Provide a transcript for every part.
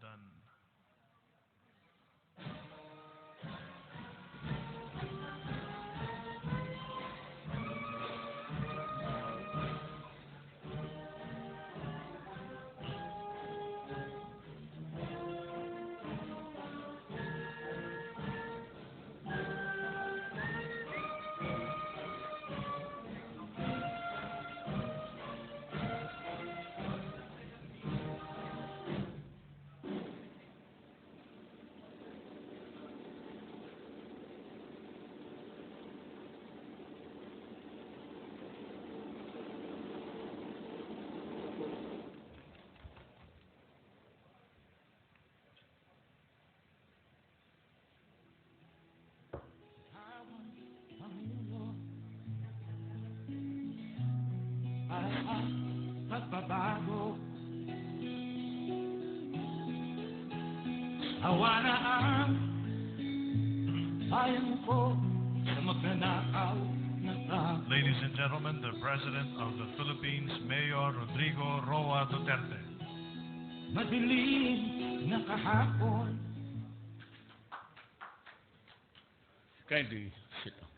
done. Pagbabago, awa na ang bayan ko sa magnanakaw ng tao. Ladies and gentlemen, the President of the Philippines, Mayor Rodrigo Roa Duterte. Madilim na kahapon. Kindly sit down.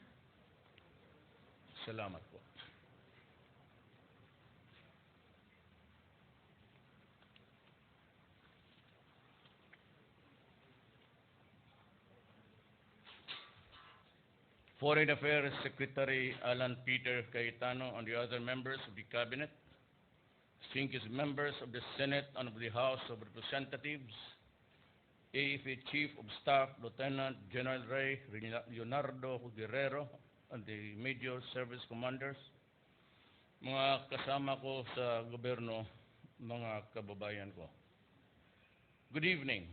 Salamat po. Foreign Affairs Secretary Alan Peter Cayetano and the other members of the Cabinet, distinguished members of the Senate and of the House of Representatives, AFA Chief of Staff Lieutenant General Ray Leonardo Guerrero and the Major Service Commanders, mga kasama ko sa gobyerno, mga kababayan ko. Good evening.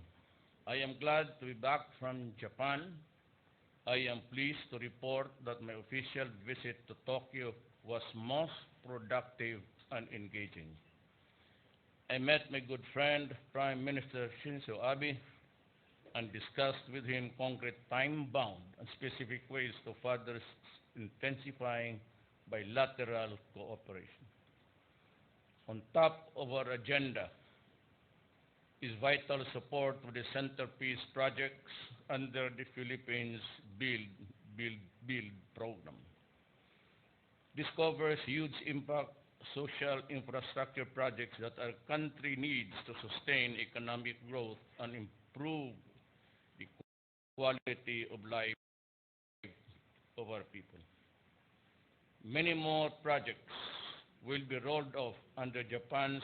I am glad to be back from Japan. I am pleased to report that my official visit to Tokyo was most productive and engaging. I met my good friend, Prime Minister Shinzo Abe, and discussed with him concrete time-bound and specific ways to further intensifying bilateral cooperation. On top of our agenda is vital support for the centerpiece projects under the Philippines Build program. This covers huge impact social infrastructure projects that our country needs to sustain economic growth and improve the quality of life of our people. Many more projects will be rolled off under Japan's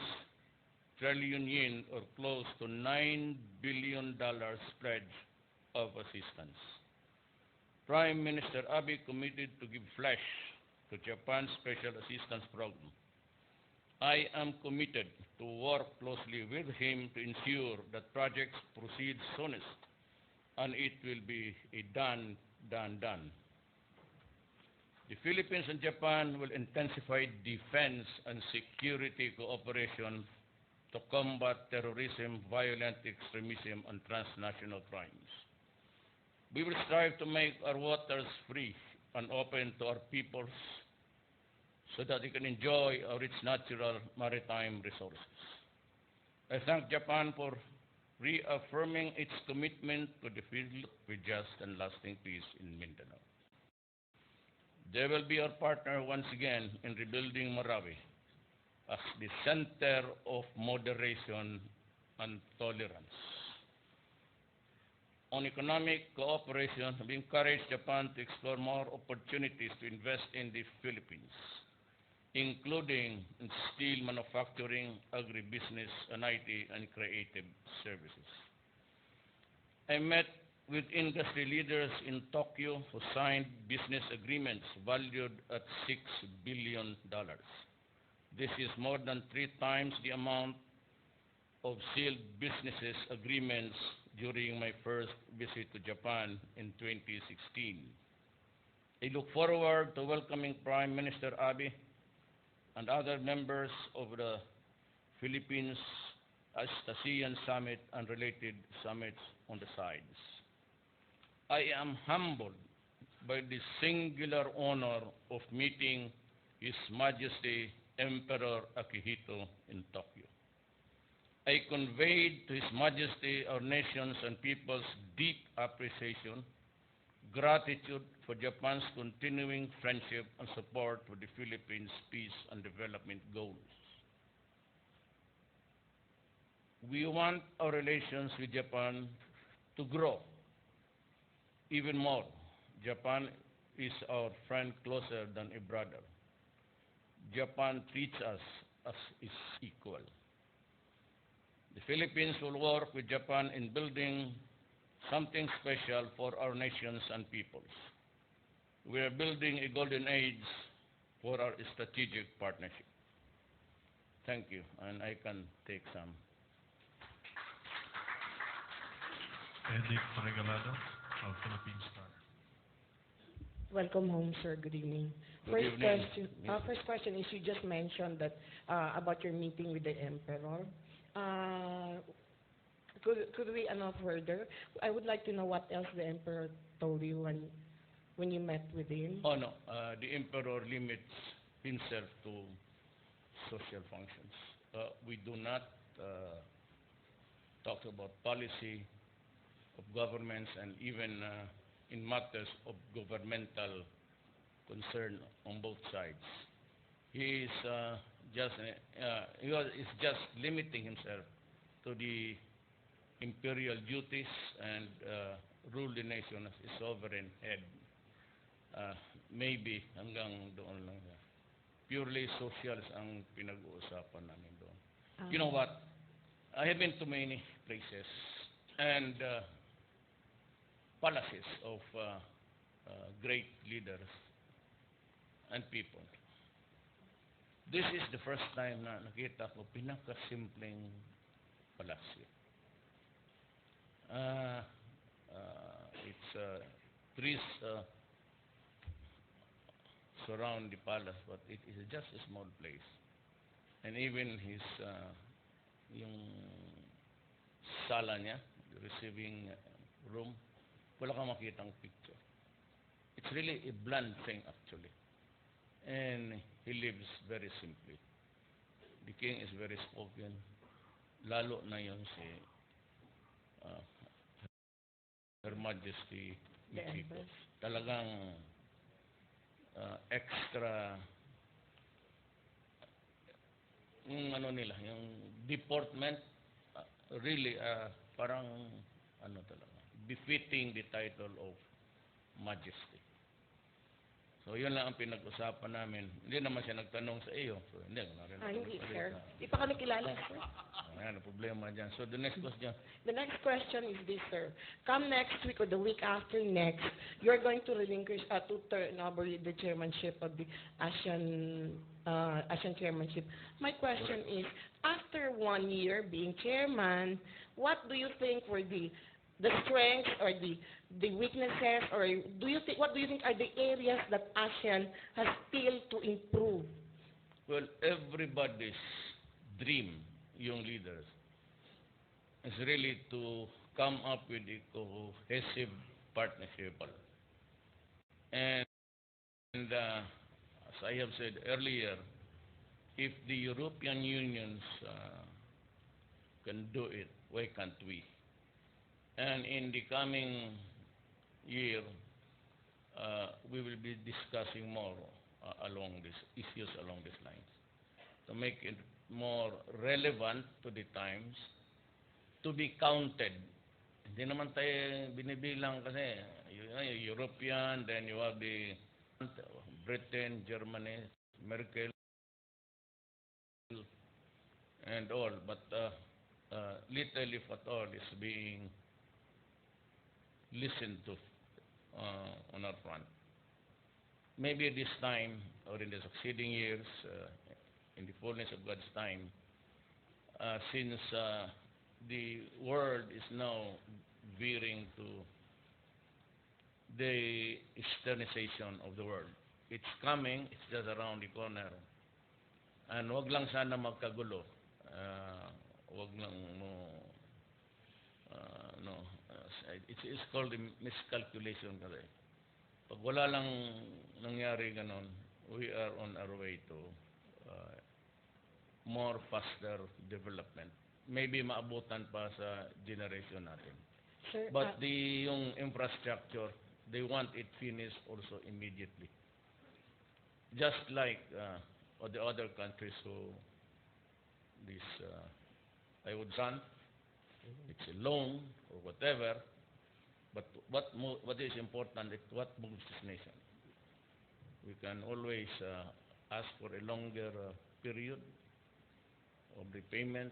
trillion yen, or close to $9 billion pledge of assistance. Prime Minister Abe committed to give flesh to Japan's Special Assistance Program. I am committed to work closely with him to ensure that projects proceed soonest, and it will be a done. The Philippines and Japan will intensify defense and security cooperation to combat terrorism, violent extremism, and transnational crimes. We will strive to make our waters free and open to our peoples so that they can enjoy our rich natural maritime resources. I thank Japan for reaffirming its commitment to the field with just and lasting peace in Mindanao. They will be our partner once again in rebuilding Marawi as the center of moderation and tolerance. On economic cooperation, we encourage Japan to explore more opportunities to invest in the Philippines, including in steel manufacturing, agribusiness, and IT and creative services. I met with industry leaders in Tokyo who signed business agreements valued at $6 billion. This is more than 3 times the amount of sealed businesses agreements during my first visit to Japan in 2016. I look forward to welcoming Prime Minister Abe and other members of the Philippines ASEAN Summit and related summits on the sides. I am humbled by the singular honor of meeting His Majesty Emperor Akihito in Tokyo. I conveyed to His Majesty our nation's and people's deep appreciation, gratitude for Japan's continuing friendship and support for the Philippines' peace and development goals. We want our relations with Japan to grow even more. Japan is our friend closer than a brother. Japan treats us as its equal. The Philippines will work with Japan in building something special for our nations and peoples. We are building a golden age for our strategic partnership. Thank you, and I can take some. Edic Regalado of Philippine Star. Welcome home, sir. Good evening. Good evening. First question is you just mentioned that about your meeting with the emperor. Could we know further? I would like to know what else the emperor told you when you met with him. Oh no, the emperor limits himself to social functions. We do not talk about policy of governments and even in matters of governmental concern on both sides. He is just limiting himself to the imperial duties and rule the nation as a sovereign head. Maybe hanggang doon lang. Purely socials ang pinag-uusapan namin doon. You know what? I have been to many places and palaces of great leaders and people. This is the first time na nakita ko pinakasimpleng palasyo. It's trees surround the palace, but it is just a small place. And even his yung sala niya, the receiving room, wala kang makitang picture. It's really a bland thing actually. And he lives very simply. The king is very spoken. Lalo na yun si Her Majesty Michiko. Talagang extra yung ano nila, yung deportment really parang ano talaga, befitting the title of Majesty. So yun lang ang pinag-usapan namin. Hindi naman siya nagtanong sa iyo. So hindi Hindi, sir. Di pa kami kilala, sir. Ayan, problema dyan. So the next question. The next question is this, sir. Come next week or the week after next, you're going to relinquish to turn over the chairmanship of the ASEAN chairmanship. My question is, after 1 year being chairman, what do you think were the strengths or the weaknesses, or what do you think are the areas that ASEAN has still to improve? Well, everybody's dream, young leaders, is really to come up with a cohesive partnership. And as I have said earlier, if the European Union can do it, why can't we? And in the coming year, we will be discussing more along these issues along these lines to make it more relevant to the times, to be counted. Hindi naman tayo binibilang kasi European, then you have the Britain, Germany, Merkel, and all, but little if at all is being listened to on our front. Maybe this time or in the succeeding years, in the fullness of God's time, since the world is now veering to the externization of the world. It's coming, it's just around the corner. And wag lang sana magkagulo. Wag lang it's called the miscalculation kasi. Pag wala lang nangyari ganon, we are on our way to more faster development. maybe maabutan pa sa generation natin. Sir, But yung infrastructure, they want it finished also immediately. Just like the other countries who this I would run, it's a loan or whatever, but what is important is what moves this nation. We can always ask for a longer period of repayment,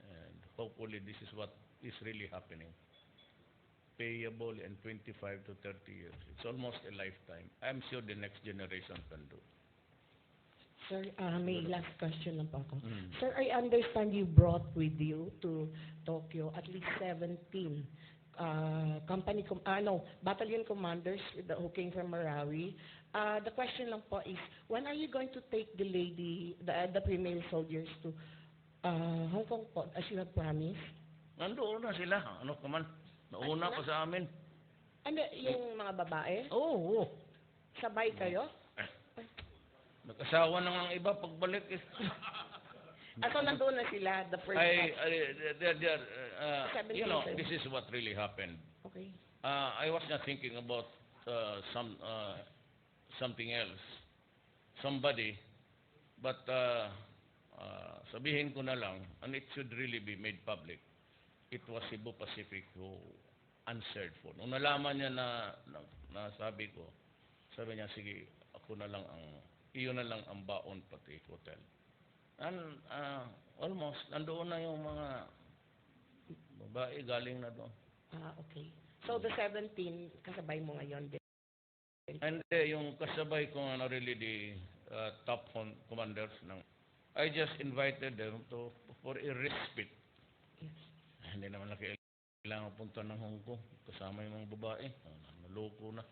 and hopefully this is what is really happening. Payable in 25 to 30 years. It's almost a lifetime. I'm sure the next generation can do. Sir, may last question lang po ako. Mm. Sir, I understand you brought with you to Tokyo at least 17 battalion commanders who came from Marawi. The question lang po is, when are you going to take the female soldiers to Hong Kong po, as you have promised? Nandoon na sila. Ano ka man? Nauna pa sa amin. Ano, yung mga babae? Oo. Sabay kayo? Nag-asawa na nga ang iba pagbalik. So nandoon na sila, the first You know, this is what really happened. Okay. I was not thinking about something else. Somebody, but sabihin ko na lang, and it should really be made public. It was Cebu Pacific who answered for. Nung nalaman niya na sabi ko, sabi niya, sige, iyon na lang ang baon pati hotel. And almost, nandoon na yung mga babae galing na doon. Okay. So the 17, kasabay mo ngayon din? And yung kasabay ko na really the top commanders I just invited them for a respite. Yes. Hindi naman kailangan punta ng Hong Kong kasama yung mga babae. Naloko na.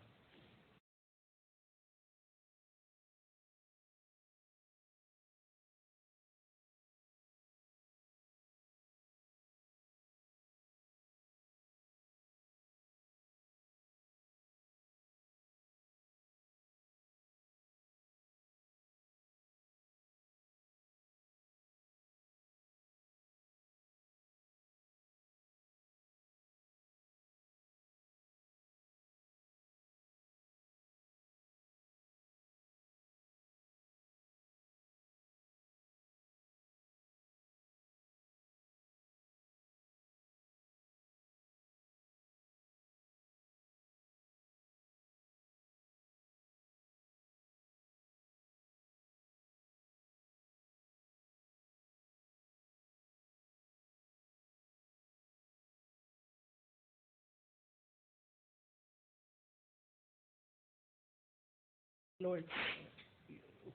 Lord.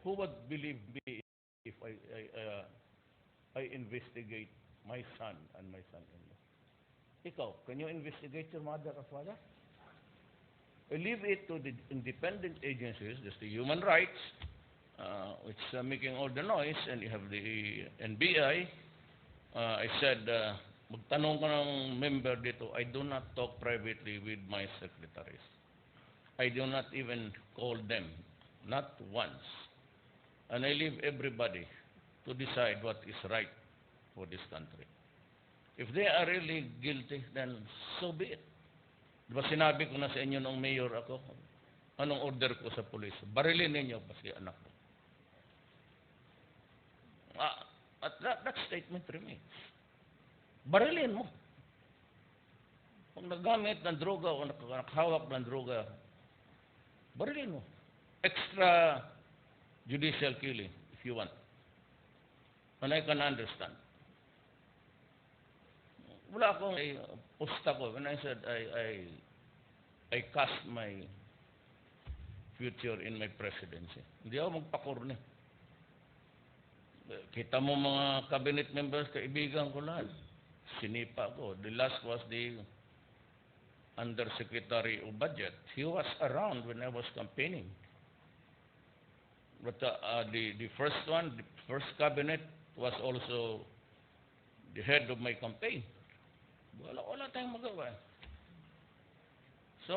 Who would believe me if I investigate my son and my son-in-law? Ikaw, can you investigate your mother or father? I leave it to the independent agencies, just the human rights, which are making all the noise, and you have the NBI. I said, magtanong ko ng member dito, I do not talk privately with my secretaries. I do not even call them, not once. And I leave everybody to decide what is right for this country. If they are really guilty, then so be it. Diba sinabi ko na sa inyo nung mayor ako, anong order ko sa pulis? Barilin ninyo kasi anak ko. At that statement remains. Barilin mo. Kung nagamit ng droga o nakahawak ng droga, barilin mo. Extra judicial killing, if you want. And I can understand. Wala akong posta ko. When I said I cast my future in my presidency. Hindi ako magpakurni. Kita mo mga cabinet members, kaibigan ko lahat. Sinipa ko. The last was the Undersecretary of Budget. He was around when I was campaigning. But the first one, the first cabinet, was also the head of my campaign. Wala tayong magawa. So,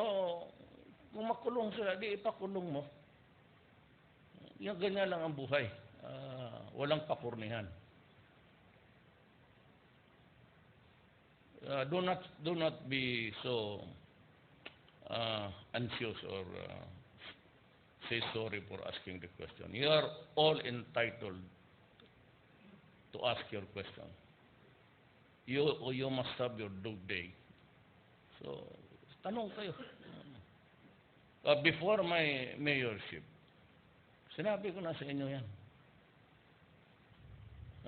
kung makulong sila, di ipakulong mo. Yung ganyan lang ang buhay. Walang pakurnihan. do not be so anxious or say sorry for asking the question. You are all entitled to ask your question. You must have your due day. So, tanong kayo. Before my mayorship, sinabi ko na sa inyo yan.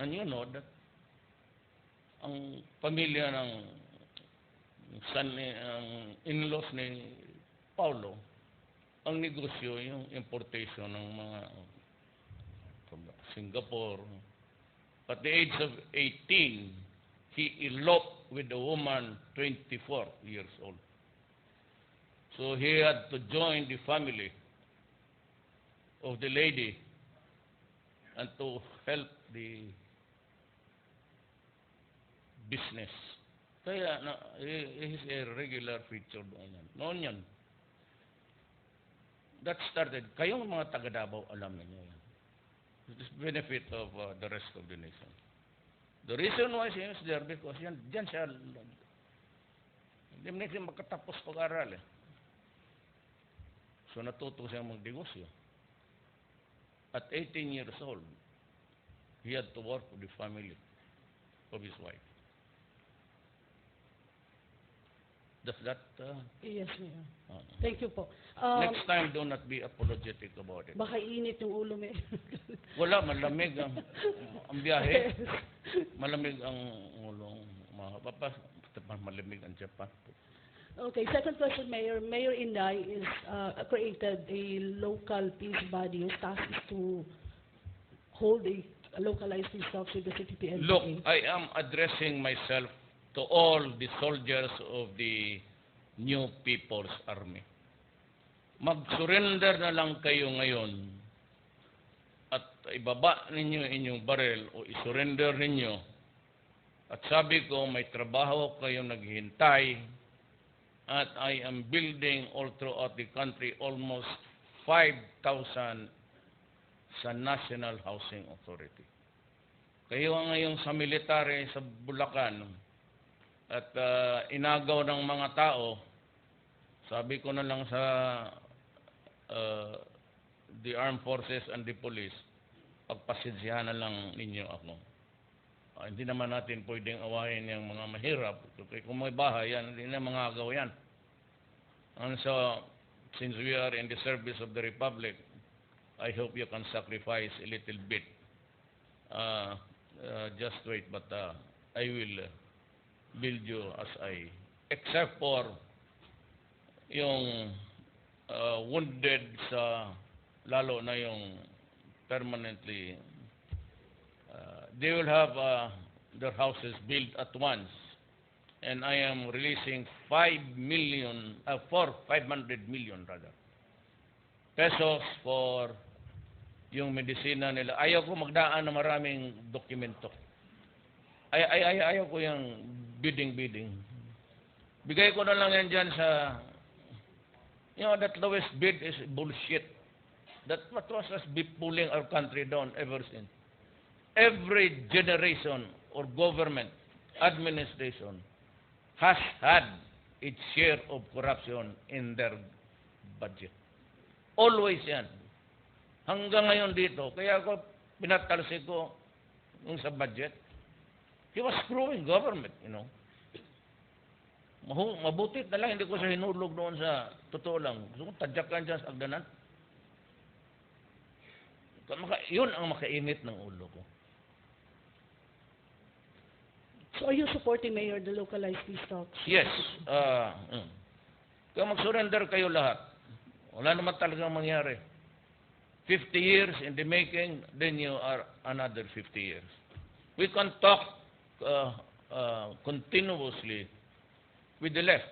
And you know that ang pamilya ng in-laws ni Paulo, ang negosyo yung importation ng mga from Singapore. At the age of 18, he eloped with a woman 24 years old. So he had to join the family of the lady and to help the business. Kaya he is a regular feature doon yan. Noon yan. That started, kayong mga taga-Davao, alam niyo yan. It is benefit of the rest of the nation. The reason why he is there, because diyan siya, hindi mo siya makatapos pag-aral eh. So natuto siya mag-negosyo. At 18 years old, he had to work with the family of his wife. Does that... Yes, Mayor. Thank you po. Next time, do not be apologetic about it. Baka init yung ulo, Mayor. Wala, malamig ang biyahe. Malamig ang ulo. Malamig ang Japan. Okay, second question, Mayor. Mayor Inday is created a local peace body whose task is to hold a localized peace talks with the CPP-NPA. Look, I am addressing myself to all the soldiers of the New People's Army. Mag-surrender na lang kayo ngayon at ibaba ninyo inyong baril o isurrender ninyo. At sabi ko, may trabaho kayo naghihintay at I am building all throughout the country almost 5,000 sa National Housing Authority. Kayo ngayon sa military sa Bulacan at inagaw ng mga tao, sabi ko na lang sa the armed forces and the police, pagpasensyahan na lang ninyo ako. Hindi naman natin pwedeng awahin yung mga mahirap. Kung may bahay yan, hindi na mga agaw yan. And so, since we are in the service of the Republic, I hope you can sacrifice a little bit. Just wait, but I will build you as except for yung wounded sa, lalo na yung permanently, they will have their houses built at once. And I am releasing 500 million rather, pesos for yung medisina nila. Ayaw ko magdaan na maraming dokumento. Ayaw ko yung bidding. Bigay ko na lang yan dyan sa, that lowest bid is bullshit. That's what was us be pulling our country down ever since. Every generation or government, administration, has had its share of corruption in their budget. Always yan. Hanggang ngayon dito. Kaya ako, pinatalsi ko yung sa budget. He was screwing government, Mabutit na lang, hindi ko siya hinulog doon sa totoo lang. Gusto ko tadyakan dyan sa agdanan. Yun ang makainit ng ulo ko. So are you supporting, Mayor, the localized peace talks? Yes. Kaya mag-surrender kayo lahat. Wala naman talagang mangyari. 50 years in the making, then you are another 50 years. We can talk continuously with the left.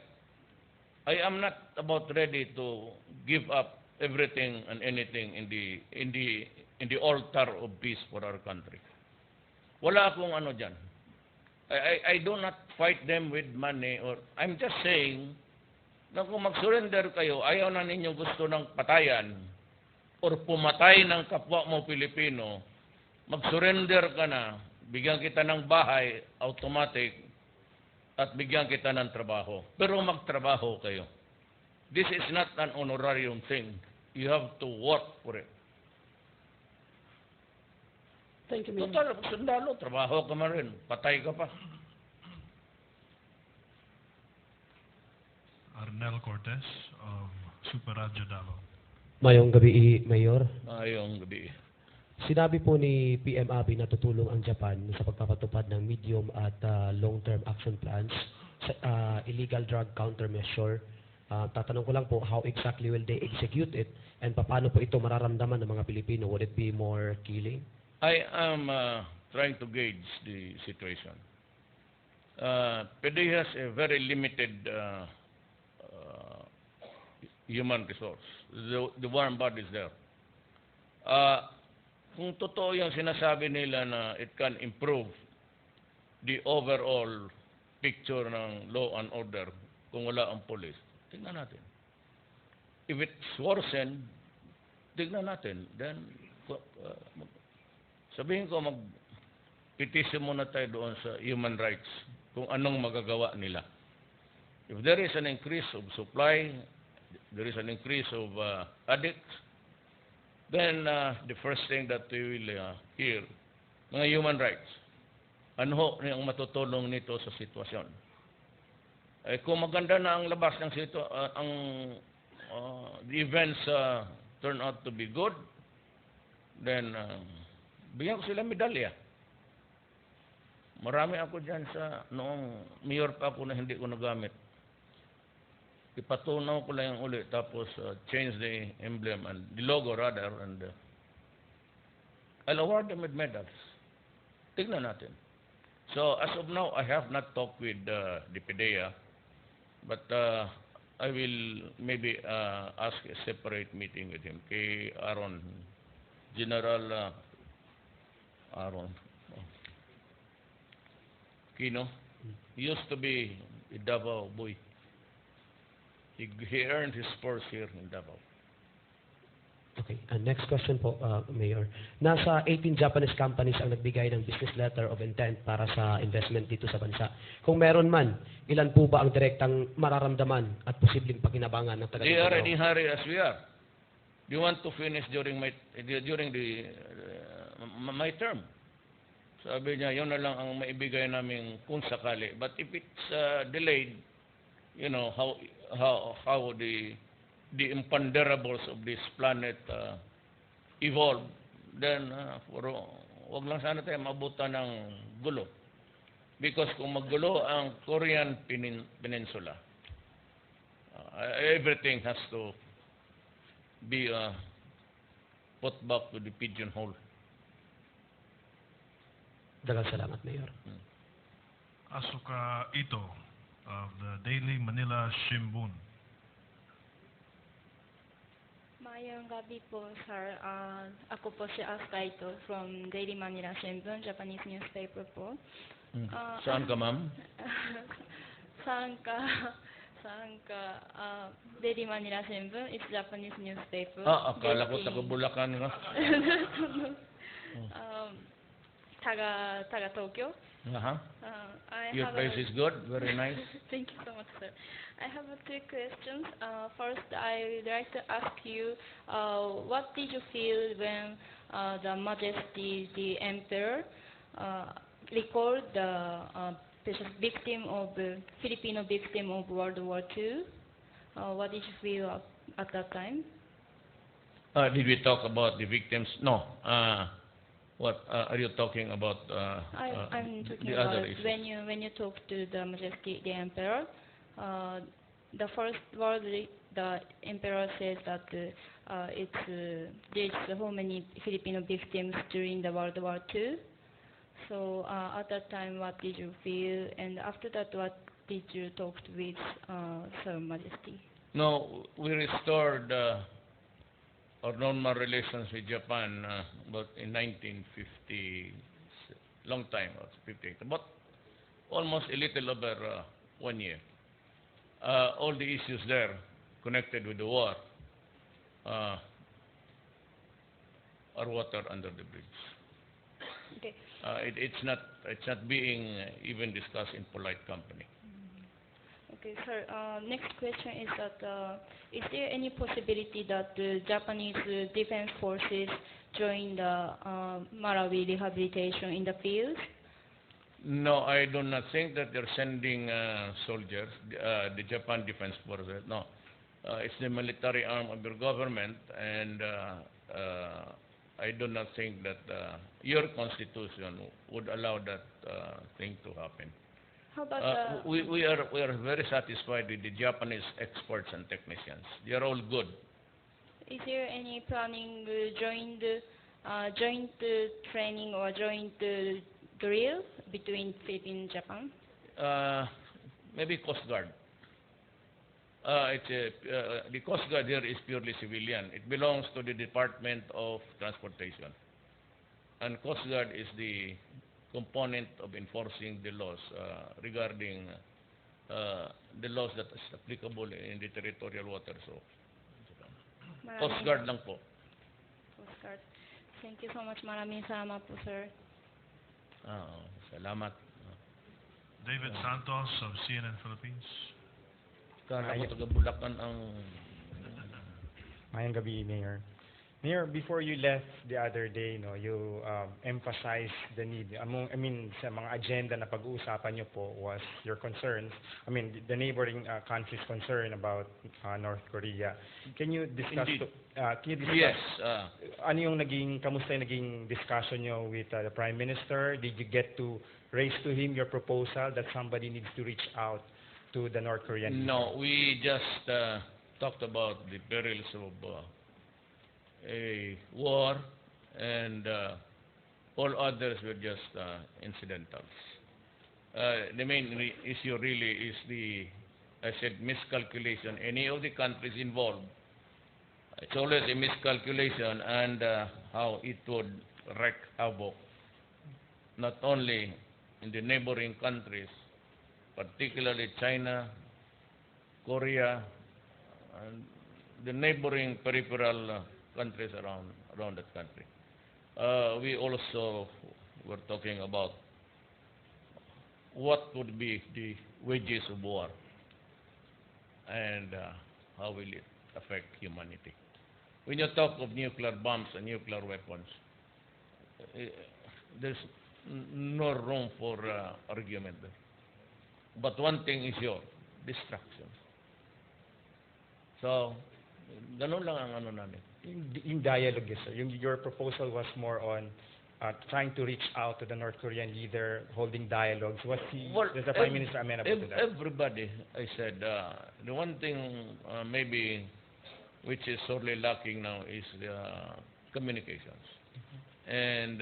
I am not about ready to give up everything and anything in the altar of peace for our country. Wala akong ano dyan. I do not fight them with money, or I'm just saying na kung mag-surrender kayo, ayaw na ninyo gusto ng patayan or pumatay ng kapwa mo Pilipino, mag-surrender ka na, bigyan kita ng bahay, automatic, at bigyan kita ng trabaho. Pero magtrabaho kayo. This is not an honorarium thing. You have to work for it. Thank you, Mayor. Total, sundalo, trabaho ka man rin. Patay ka pa. Arnel Cortez of Super Radyo Davao. Mayong gabi, Mayor. Ayong gabi. Sinabi po ni PM Abe na tutulong ang Japan sa pagpapatupad ng medium at long-term action plans sa illegal drug countermeasure. Tatanong ko lang po, how exactly will they execute it and paano po ito mararamdaman ng mga Pilipino? Would it be more killing? I am trying to gauge the situation. PD has a very limited human resource. The warm bodies there. Kung totoo yung sinasabi nila na it can improve the overall picture ng law and order kung wala ang police, tingnan natin. If it's worsen, tingnan natin. Then, sabihin ko, mag-petition muna tayo doon sa human rights kung anong magagawa nila. If there is an increase of supply, there is an increase of addicts, then the first thing that we will hear, mga human rights, ano ho ang matutulong nito sa sitwasyon? Kung maganda na ang labas ng the events turn out to be good, then bigyan ko sila medalya. Marami ako dyan sa noong mayor pa ako na hindi ko nagamit. Ipatunaw ko lang yung uli, tapos change the emblem and the logo rather, and I'll award them with medals. Tignan natin. So as of now, I have not talked with the PDEA, but I will maybe ask a separate meeting with him. Kay Aaron, General Aaron Kino. He used to be a Davao boy. He earned his spurs here in Davao. Okay. Next question po, Mayor. Nasa 18 Japanese companies ang nagbigay ng business letter of intent para sa investment dito sa bansa. Kung meron man, ilan po ba ang direktang mararamdaman at posibleng pakinabangan ng taga They are in a hurry as we are. Do you want to finish during my term? Sabi niya, yun na lang ang maibigay namin kung sakali. But if it's delayed, you know how the imponderables of this planet evolve, then wag lang sana tayo mabutan ng gulo. Because kung maggulo ang Korean Peninsula, everything has to be put back to the pigeonhole. Daghang salamat, Mayor. Asuka Ito of the Daily Manila Shimbun. Mayong gabi po, sir. Ako po si Asuka Ito from Daily Manila Shimbun, Japanese newspaper po. Saan ka, ma'am? Saan ka? Daily Manila Shimbun, it's Japanese newspaper. Akala ko taga Bulacan ka. Taga Tokyo. Your place is good, very nice. Thank you so much, sir. I have two questions. First, I would like to ask you, what did you feel when the Majesty, the Emperor, recalled the Filipino victim of World War II? What did you feel at that time? Did we talk about the victims? No. What are you talking about? I'm talking the about other issues? when you talk to the Majesty, the Emperor. The first word the Emperor says that there's so many Filipino victims during the World War II. So at that time, what did you feel? And after that, what did you talk with Sir Majesty? No, we restored our normal relations with Japan about in 1950, long time, 50, but almost a little over 1 year. All the issues there connected with the war are water under the bridge. Okay. It's not being even discussed in polite company. Okay, sir. Next question is that is there any possibility that the Japanese defense forces join the Marawi rehabilitation in the field? No, I do not think that they're sending soldiers, the Japan Defense Forces. No, it's the military arm of your government, and I do not think that your constitution would allow that thing to happen. How about We are very satisfied with the Japanese experts and technicians. They are all good. is there any planning joint training or joint drill between Philippines and Japan? Maybe Coast Guard. The Coast Guard here is purely civilian. It belongs to the Department of Transportation. And Coast Guard is the component of enforcing the laws regarding the laws that is applicable in the territorial waters of Japan. Coast Guard lang po. Coast Guard. Thank you so much. Maraming salamat po, sir. Salamat. David Santos of CNN Philippines. Kala ko taga Bulacan ang... Mayang gabi, Mayor. Mayor, before you left the other day, no, you emphasized the need. Sa mga agenda na pag-uusapan niyo po was your concerns. The neighboring countries' concern about North Korea. Can you discuss? Yes. Kamusta yung naging discussion niyo with the Prime Minister? Did you get to raise to him your proposal that somebody needs to reach out to the North Korean? No, we just talked about the perils of a war, and all others were just incidentals. The main issue really is I said, miscalculation. Any of the countries involved, it's always a miscalculation, and how it would wreak havoc, not only in the neighboring countries, particularly China, Korea, and the neighboring peripheral countries around that country. We also were talking about what would be the wages of war, and how will it affect humanity. When you talk of nuclear bombs and nuclear weapons, there's no room for argument there. But one thing is sure, destruction. So, ganun lang ang ano namin. In dialogue, yes, sir. Your proposal was more on trying to reach out to the North Korean leader, holding dialogues. Was the Prime Minister amenable to that? Everybody, I said. The one thing maybe which is sorely lacking now is communications. And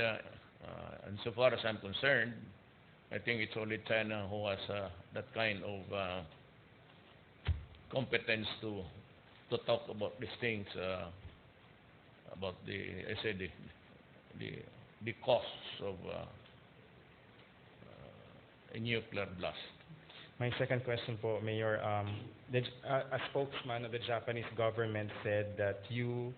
so far as I'm concerned, I think it's only China who has that kind of competence to talk about these things, about the costs of a nuclear blast. My second question po, Mayor, a spokesman of the Japanese government said that you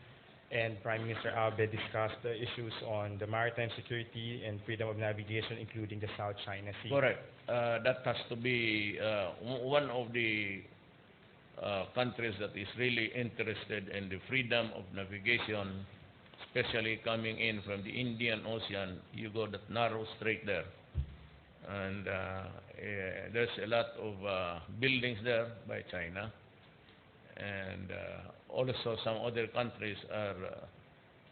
and Prime Minister Abe discussed the issues on the maritime security and freedom of navigation, including the South China Sea. Correct. That has to be one of the countries that is really interested in the freedom of navigation, especially coming in from the Indian Ocean. You go that narrow strait there, and there's a lot of buildings there by China, and also some other countries are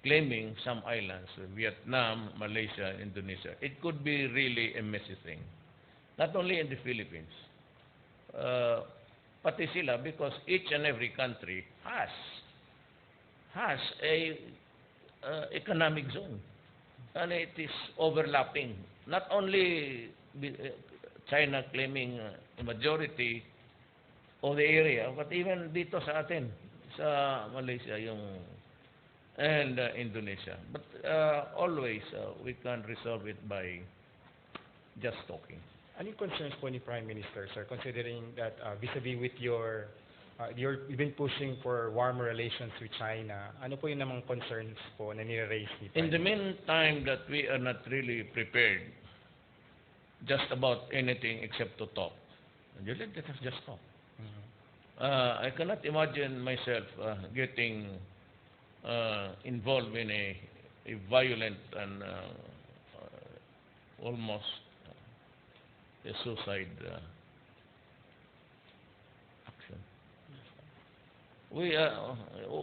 claiming some islands, Vietnam, Malaysia, Indonesia. It could be really a messy thing, not only in the Philippines, pati sila, because each and every country has a economic zone, and it is overlapping. Not only China claiming a majority of the area, but even dito sa atin, sa Malaysia and Indonesia. But always we can resolve it by just talking. Any concerns po ni Prime Minister, sir, considering that vis-a-vis with you've been pushing for warmer relations with China? Ano po yung namang concerns po na nire-raise ni Prime In the meantime that we are not really prepared just about anything except to talk, you let us just talk. I cannot imagine myself getting involved in a violent and almost a suicide action.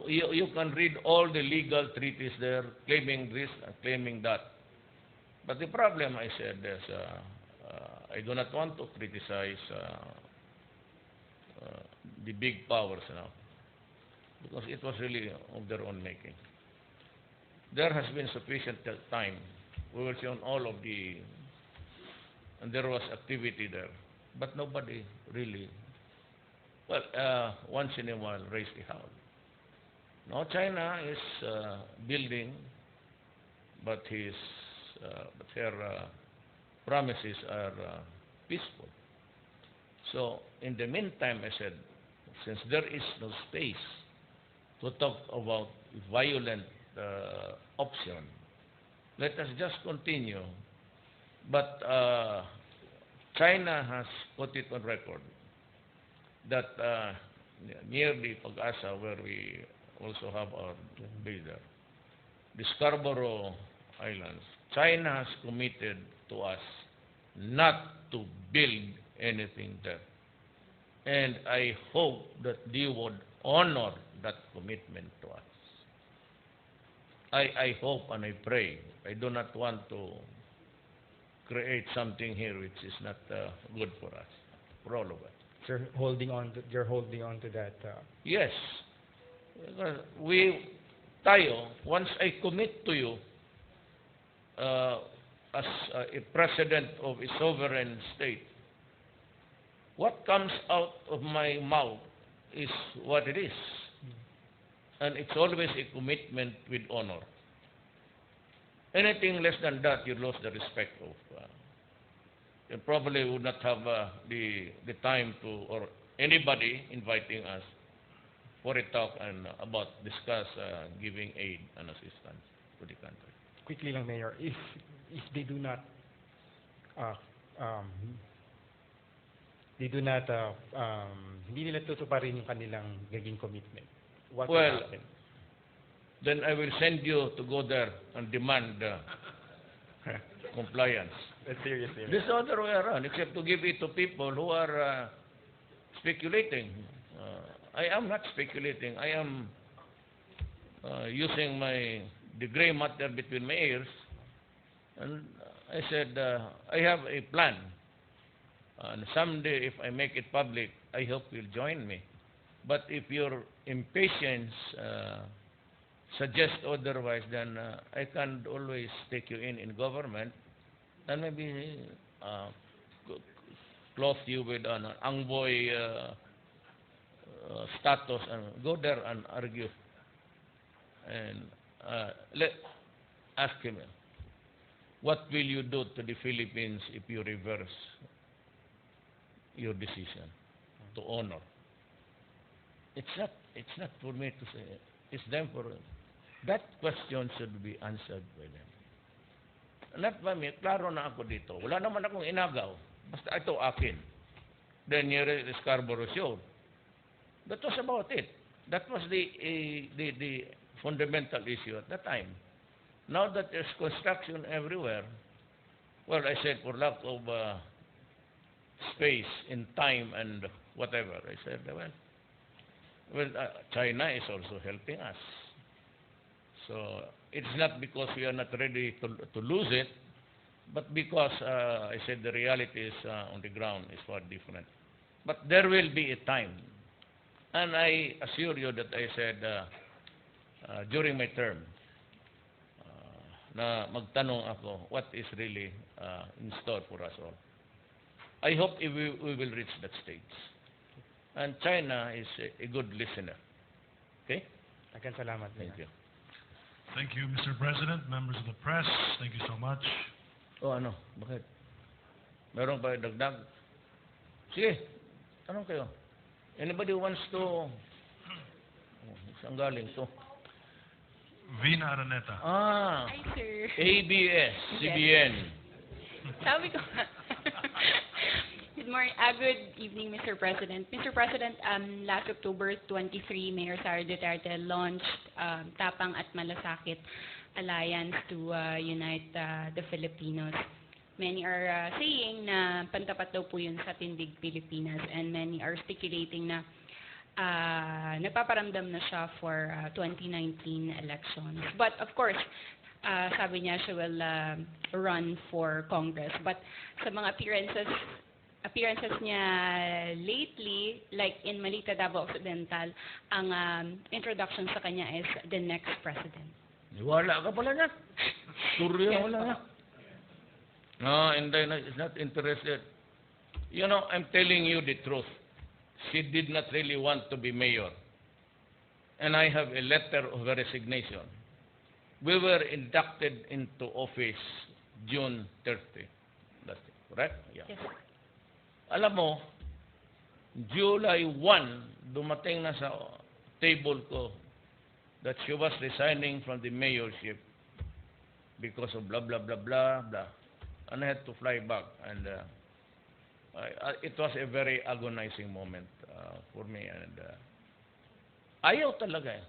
You can read all the legal treaties there, claiming this and claiming that. But the problem, I said, is I do not want to criticize the big powers now, because it was really of their own making. There has been sufficient time. We were on all of the, and there was activity there, but nobody really, well, once in a while raised a howl. Now China is building, but their promises are peaceful. So in the meantime, I said, since there is no space to talk about violent option, let us just continue. But China has put it on record that near the Pag-asa, where we also have our base there, the Scarborough Islands, China has committed to us not to build anything there. And I hope that they would honor that commitment to us. I hope and I pray. I do not want to create something here which is not good for us, for all of us. So you're holding on to that. Yes. Because once I commit to you as a president of a sovereign state, what comes out of my mouth is what it is. And it's always a commitment with honor. Anything less than that, you lose the respect of. You probably would not have the time to, or anybody inviting us for a talk and discuss giving aid and assistance to the country. Quickly lang, Mayor, if they do not hindi nila tutuparin yung kanilang naging commitment, what will happen? Then I will send you to go there and demand compliance. That's serious, Mayor. This other way around, except to give it to people who are speculating. I am not speculating. I am using the gray matter between my ears. And I said, I have a plan. And someday, if I make it public, I hope you'll join me. But if your impatience suggests otherwise, then I can always take you in government and maybe clothe you with an envoy status and go there and argue. And ask him, what will you do to the Philippines if you reverse your decision to honor? It's not for me to say. It's them for that question should be answered by them. Not by me. Klaro na ako dito. Wala naman akong inagaw. Basta ito akin. Then near the Scarborough Show. That was about it. That was the fundamental issue at that time. Now that there's construction everywhere, well, I said for lack of space in time and whatever, I said, well, China is also helping us. So it's not because we are not ready to lose it, but because I said the reality is on the ground is far different. But there will be a time, and I assure you that I said during my term, na magtanong ako what is really in store for us all. I hope we will reach that stage. And China is a good listener. Okay? Akan salamat. Thank you. Thank you, Mr. President, members of the press. Thank you so much. Oh, ano? Bakit? Meron ba dagdag? Sige, tanong kayo. Anybody wants to... saan galing to? Vina Araneta. Hi, sir. ABS, CBN. Sabi ko, Good evening, Mr. President. Mr. President, last October 23, Mayor Sara Duterte launched Tapang at Malasakit Alliance to unite the Filipinos. Many are saying na pantapat daw po yun sa Tindig Pilipinas, and many are speculating na nagpaparamdam na siya for 2019 elections. But of course, sabi niya she will run for Congress. But sa mga appearances niya lately, like in Malita, Davao Occidental, ang introduction sa kanya is the next president. Wala ka pala niya. Surya wala niya. No, and then is not interested. You know, I'm telling you the truth. She did not really want to be mayor. And I have a letter of resignation. We were inducted into office June 30. That's it, correct? Yeah. Yes. Alam mo, July 1, dumating na sa table ko that she was resigning from the mayorship because of blah, blah, blah, blah, blah. And I had to fly back. And it was a very agonizing moment for me. And ayaw talaga eh.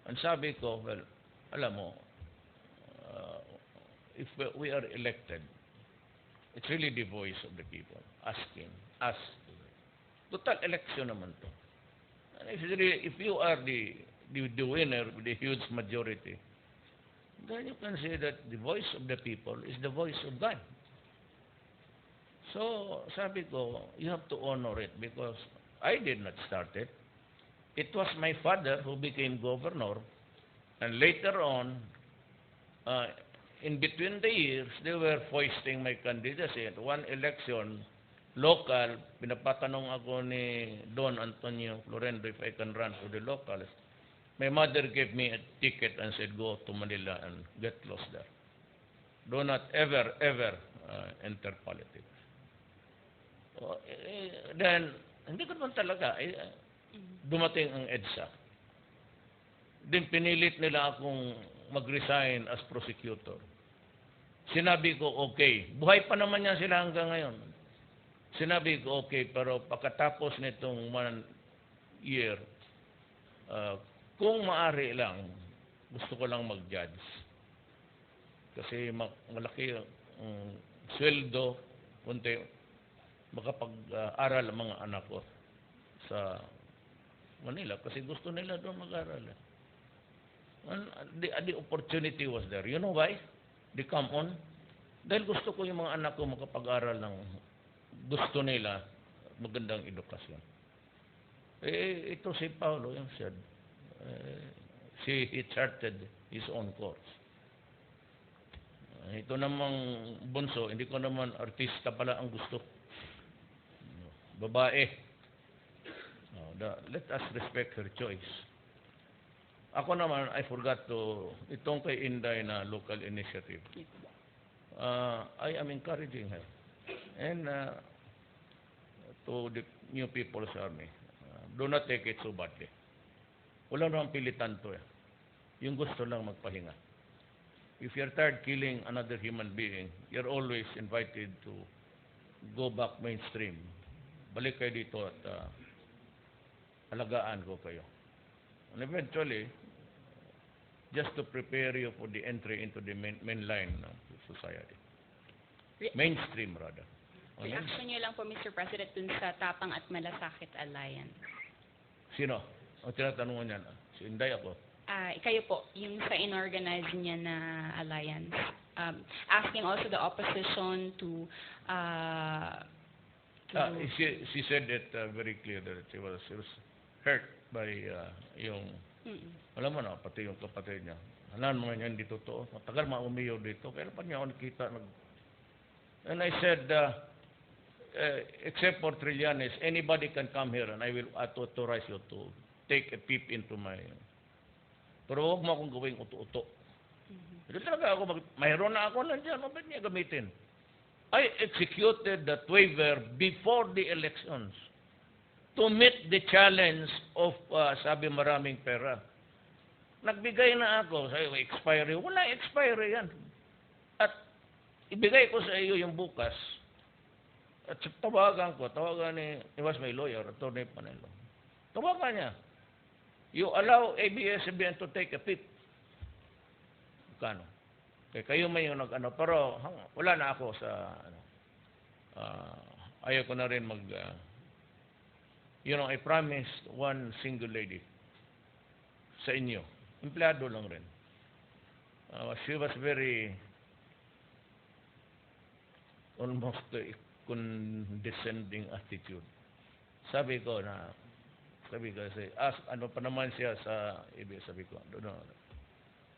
Ang sabi ko, well, alam mo, if we are elected, it's really the voice of the people asking us. Total election naman to. And if you are the winner with a huge majority, then you can say that the voice of the people is the voice of God. So, sabi ko, you have to honor it because I did not start it. It was my father who became governor, and later on, in between the years, they were foisting my candidacy. At one election, local, pinapatanong ako ni Don Antonio Florendo if I can run for the locals. My mother gave me a ticket and said, go to Manila and get lost there. Do not ever, ever enter politics. So, then, hindi ko naman talaga, dumating ang EDSA. Then pinilit nila akong mag-resign as prosecutor. Sinabi ko, okay. Buhay pa naman yan sila hanggang ngayon. Sinabi ko, okay, pero pagkatapos nitong 1 year, kung maaari lang, gusto ko lang mag-judge. Kasi malaki ang sweldo, kunti, makapag-aral ang mga anak ko sa Manila. Kasi gusto nila doon mag-aral. And the opportunity was there. You know why? They come on. Dahil gusto ko yung mga anak ko makapag-aral ng gusto nila, magandang edukasyon. Ito si Paulo, yung said, he charted his own course. Ito namang bunso, hindi ko naman artista pala ang gusto. Babae. Let us respect her choice. Ako naman, I forgot to, itong kay Inday na local initiative. I am encouraging her. And to the new People's Army, do not take it so badly. Wala namang pilitan to eh. Yung gusto lang magpahinga. If you're tired killing another human being, you're always invited to go back mainstream. Balik kayo dito at alagaan ko kayo. And eventually, just to prepare you for the entry into the main line of society. Mainstream, rather. Reaction niyo lang po, Mr. President, dun sa Tapang at Malasakit Alliance. Sino? Ang tinatanong mo niyan, si Inday ako. Kayo po, yung sa inorganize niya na alliance. Asking also the opposition to she said it very clear that she was hurt by yung alam mo na, pati yung kapatid niya. Alam mo niya, hindi totoo. Matagal maumiyaw dito. Kaya pa niya ako nakita. And I said, except for Trillanes, anybody can come here and I will authorize you to take a peep into my... Pero huwag mo akong gawing uto-uto. Hindi talaga ako, mayroon na ako nandiyan. Bakit niya gamitin? I executed that waiver before the elections to meet the challenge of, sabi maraming pera. Nagbigay na ako, sabi, expiry. Wala expiry yan. At ibigay ko sa iyo yung bukas. At tawagan he was my lawyer, Attorney Panelo. Tawagan niya. You allow ABS-CBN to take a peep. Kano? Kaya kayo may yung nag-ano, pero wala na ako sa, ayaw ko na rin I promised one single lady sa inyo. Empleyado lang rin. She was very almost condescending attitude. Sabi ko, ano pa naman siya sa ABS, sabi ko, no.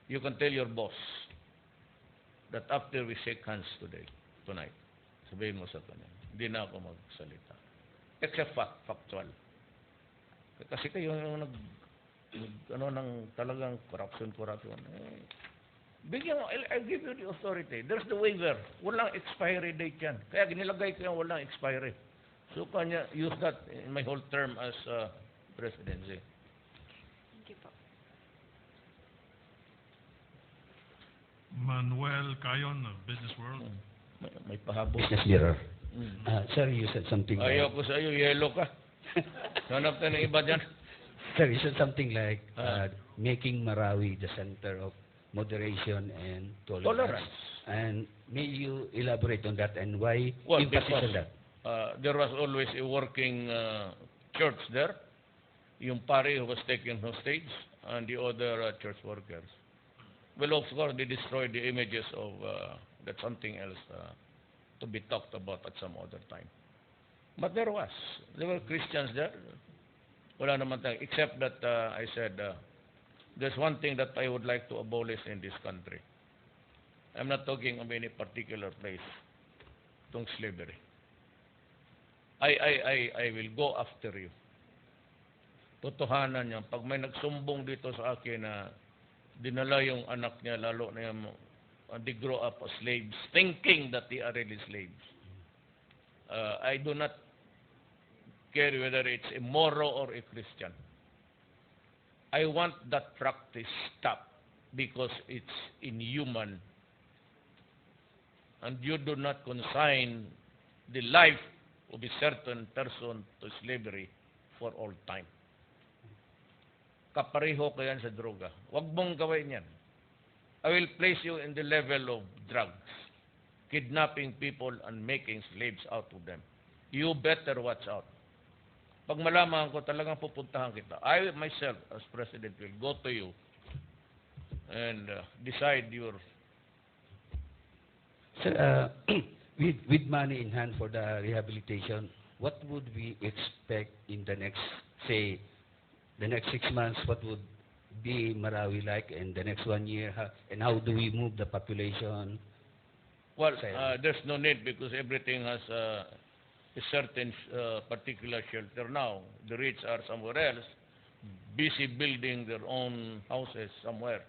You can tell your boss that after we shake hands tonight, sabihin mo sa kanya, hindi na ako magsalita. Except factual. Kasi kayo yung ng talagang corruption. Bigyan mo, I'll give you the authority. There's the waiver. Walang expiry date yan. Kaya ginilagay ko yan, walang expiry. So, kanya use that in my whole term as presidency. Thank you po. Manuel Cayon of Business World. May pahabol. Business Mirror. Sir, you said something Ayaw ko sa iyo, yellow ka. Hanap tayo ng iba dyan. Sir, you said something like making Marawi the center of moderation and tolerance. And may you elaborate on that and why emphasis on that? There was always a working church there. Yung pari who was taken hostage and the other church workers. Well, of course, they destroyed the images of that's something else to be talked about at some other time. But there were Christians there. Wala naman tayo, except that I said, there's one thing that I would like to abolish in this country. I'm not talking of any particular place. Itong slavery. I will go after you. Totohanan niya. Pag may nagsumbong dito sa akin na dinala yung anak niya, lalo na yung they grow up as slaves, thinking that they are really slaves. I do not care whether it's a Moro or a Christian. I want that practice stopped because it's inhuman. And you do not consign the life of a certain person to slavery for all time. Kapareho ko yan sa droga. Huwag mong gawin yan. I will place you in the level of drugs, kidnapping people and making slaves out of them. You better watch out. Pag malaman ko, talagang pupuntahan kita. I myself, as president, will go to you and decide your... Sir, with money in hand for the rehabilitation, what would we expect in the next, say, the next 6 months? What would be Marawi like in the next 1 year? And how do we move the population? Well, there's no need because everything has a certain particular shelter now. The rich are somewhere else, busy building their own houses somewhere.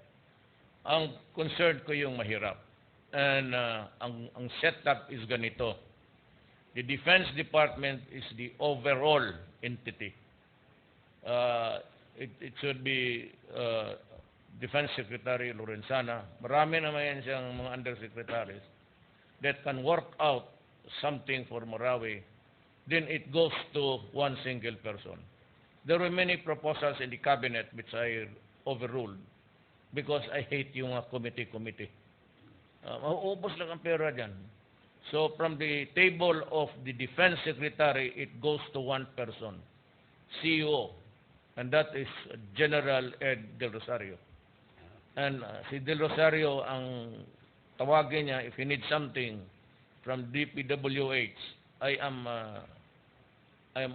Ang concern ko yung mahirap. And ang setup is ganito. The Defense Department is the overall entity. It should be Defense Secretary Lorenzana. Marami naman yan siyang mga undersecretaries that can work out something for Marawi. Then it goes to one single person. There were many proposals in the cabinet which I overruled because I hate yung committee. Mauubos lang ang pera dyan. So from the table of the Defense Secretary, it goes to one person, CEO, and that is General Ed Del Rosario. And si Del Rosario, ang tawagin niya, if he needs something from DPWH, I am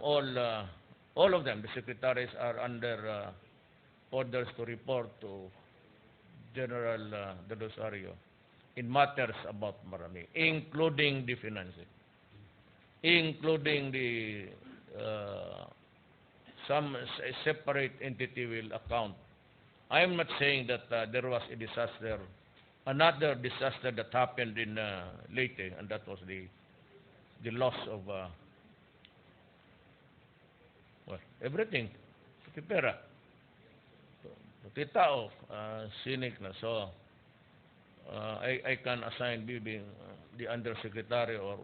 all of them, the secretaries are under orders to report to General Del Rosario in matters about Marami, including the financing, including the some separate entity will account. I am not saying that there was a disaster, another disaster that happened in Leyte, and that was the loss of everything, pati pera, pati tao, sinik na. So I can assign Bibing the undersecretary or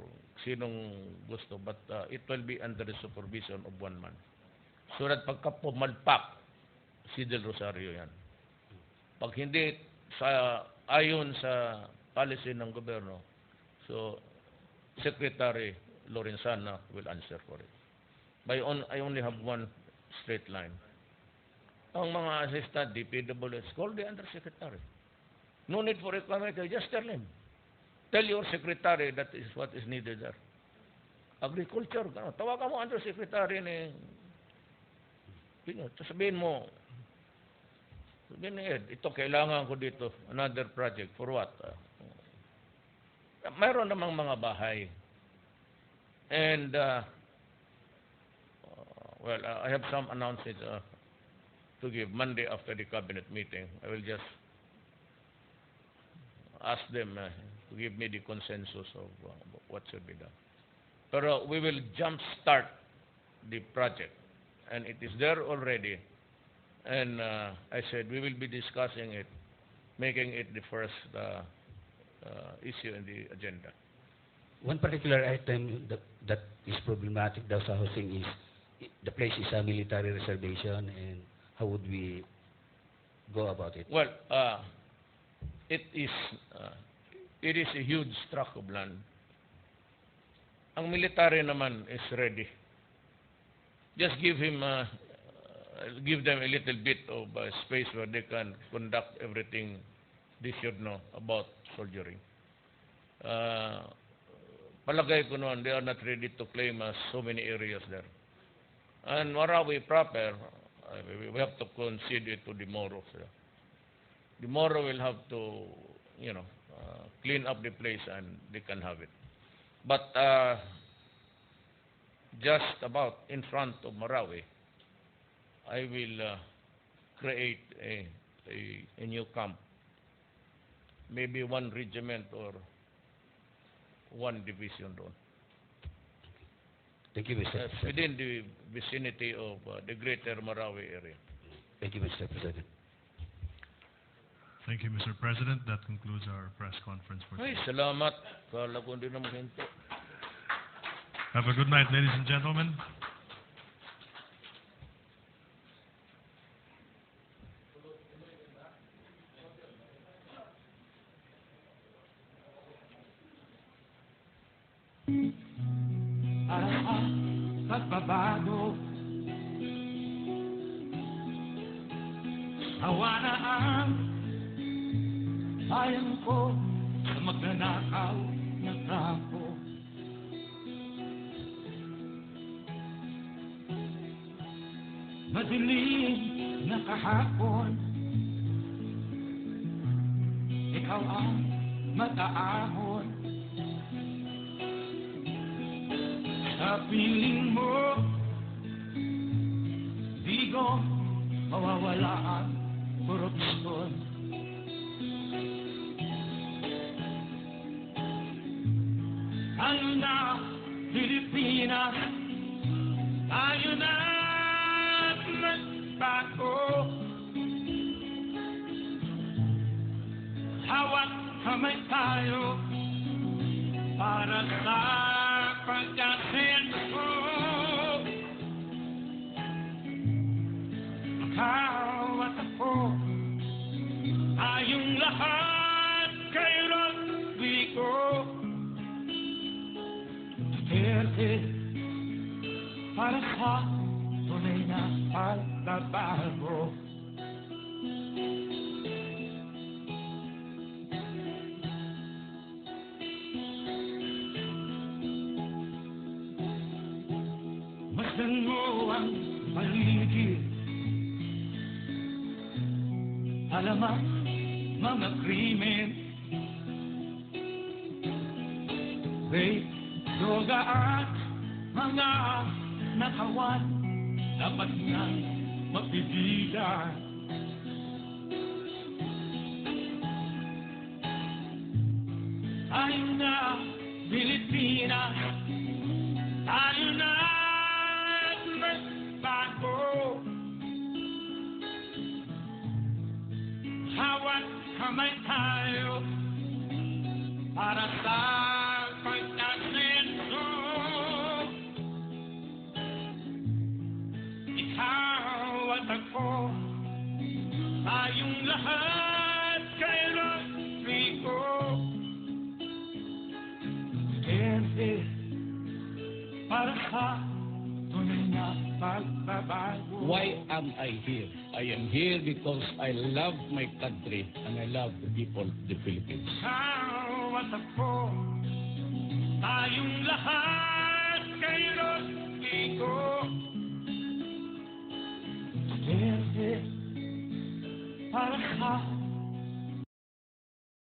sinong gusto, but it will be under the supervision of one man. So that pagka pumalpak, si Del Rosario yan. Pag hindi ayon sa policy ng gobyerno, so Secretary Lorenzana will answer for it. I only have one straight line. Ang mga assistant, DPWS, call the undersecretary. No need for reclamation, just tell him. Tell your secretary that is what is needed there. Agriculture, tawagan mo undersecretary ni Pino. Sabihin ni Ed, ito kailangan ko dito, another project, for what? Mayroon namang mga bahay. And, well, I have some announcements to give Monday after the cabinet meeting. I will just ask them to give me the consensus of what should be done. But we will jumpstart the project, and it is there already. And I said we will be discussing it, making it the first issue in the agenda. One particular item that is problematic daw sa housing is the place is a military reservation, and how would we go about it? Well, it is a huge tract of land. Ang military naman is ready. Just give them a little bit of space where they can conduct everything they should know about soldiering. Palagay ko noon, they are not ready to claim so many areas there. And Marawi proper, we have to concede it to the Moro. The Moro will have to, clean up the place and they can have it. But just about in front of Marawi, I will create a new camp. Maybe one regiment or one division doon. Thank you, Mr. President. Within the vicinity of the greater Marawi area. Thank you, Mr. President. Thank you, Mr. President. That concludes our press conference for Ay, today. salamat. Kala ko hindi naman hinto. Have a good night, ladies and gentlemen. Pagbabago awa na ang bayan ko sa magnanakaw na kampo. Madilim na kahapon, ikaw ang mataahon. Sa piling mo, di ko mawawala ang korupsyon. Tayo na, Pilipinas, tayo na magbago. Hawak kamay tayo para sa pagkasenso. Ikaw at ako, tayong lahat kay Rodrigo Duterte, para sa tunay na pagbabago. Masdan mo ang paligid, alam ang mga krimen, rape, droga at mga nakawan, dapat nang mapigilan. Tayo na, Pilipinas, tayo na magbago. Hawak kamay tayo Why am I here? I am here because I love my country and I love the people of the Philippines. Tayong lahat